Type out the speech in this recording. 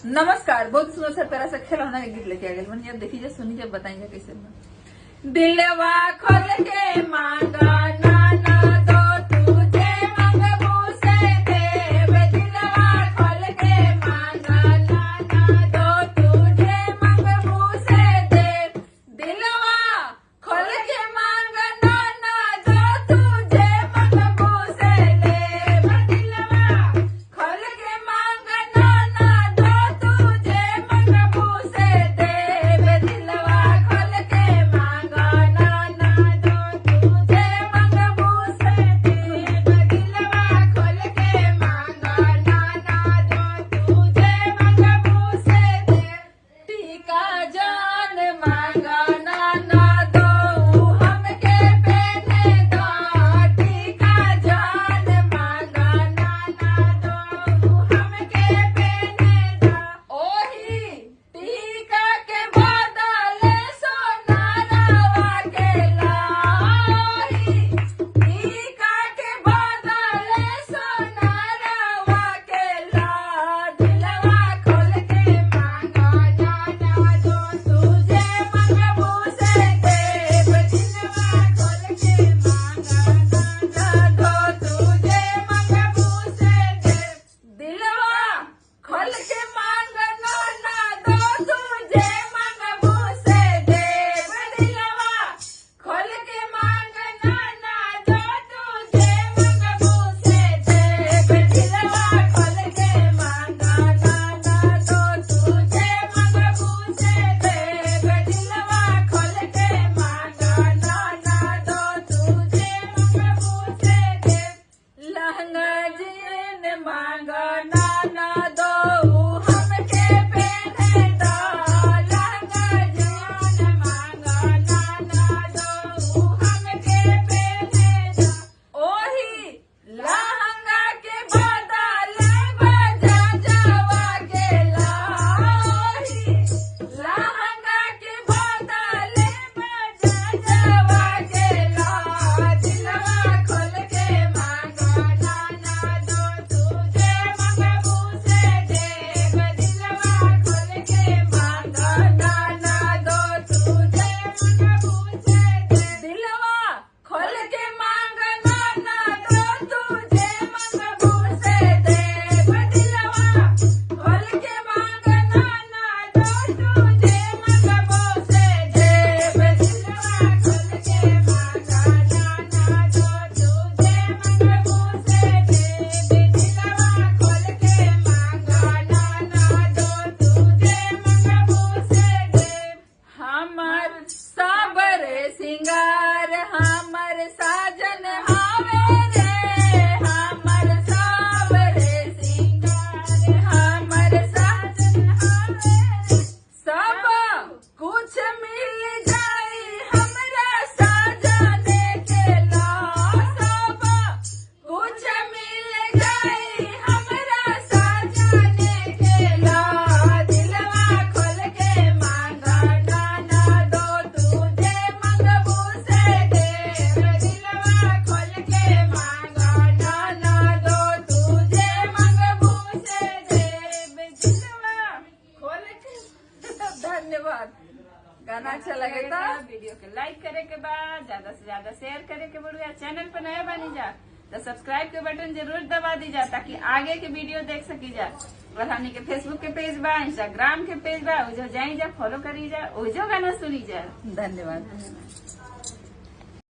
नमस्कार। बहुत सुंदर सा प्यारा सा खिलौना के गीत लेके आ गए। मैंने जब देखी जब सुनी जब बताएंगे कैसे दिलवा खोल के मांगा नाना दो तुझे मंगबू से देव। दिलवा खोल के मांगा नाना दो तुझे मंगबू से देव। दिलवा खोल के मांगा नाना दो तुझे मंगबू से देव। दिलवा खोल के मांगा नाना दो तुझे मंगबू से देव। दिलवा खोल के मांगा नाना दो तुझे मंगबू से देव। दिलवा खोल के मांगा नाना दो तुझे मंगबू से देव। टीका जान मांगा नाना दो हमके पहने दो। टीका जान मांगा नाना दो हमके पहने दो। ओही टीका के बदले सोना रवा के लाई। टीका के बदले सोना रवा के ला। दिलवा खोल के मांगा नाना दो तुझे मंगबू से देव। दिलवा खोल के मांगा नाना दो तुझे मंगबू से देव। दिलवा खोल के मांगा नाना दो तुझे मंगबू से देव। दिलवा खोल के मांगा नाना दो तुझे मंगबू से देव। दिलवा खोल के मांगा नाना दो तुझे मंगबू से देव। दिलवा खोल के मांगा नाना दो तुझे मंगबू से देव। लहंगा जीन मांगा नाना दो हमके पहने दो। लहंगा जीन मांगा नाना दो हमके पहने दो। ओही लहंगा के बदले बजा जावा के ला। ओही लहंगा के बदले बजा जावा के ला। दिलवा खोल के मांगा नाना दो तुझे मंगबू से देव। दिलवा खोल के मांगा नाना दो तुझे मंगबू से देव। दिलवा खोल के मांगा नाना दो तुझे मंगबू से देव। दिलवा खोल के मांगा नाना दो तुझे मंगबू से देव। दिलवा खोल के मांगा नाना दो तुझे मंगबू से देव। दिलवा खोल के मांगा नाना दो तुझे मंगबू से देव। हमर साबर सिंगार हमर साजन आवे रे। हमर साबर सिंगार हमर साजन आवे रे। सब कुछ मिल जाई हमरा साजने के ला। सब कुछ मिल जाई हमरा साजने के ला। दिलवा खोल के मांगा नाना दो तुझे मंगबू से देव। दिलवा खोल के मांगा नाना दो तुझे मंगबू से देव। दिलवा खोल के धन्यवाद। गाना अच्छा लगे तो वीडियो के लाइक करे के बाद ज्यादा से ज्यादा शेयर करे के बढ़िया। चैनल पर नया बनी जा तो सब्सक्राइब के बटन जरूर दबा दी जा ताकि आगे के वीडियो देख सकी जा। और हमने के फेसबुक के पेज बा, इंस्टाग्राम के पेज बा, ओजो जाई जा, फॉलो करी जा, ओजो गाना सुनी जा। धन्यवाद।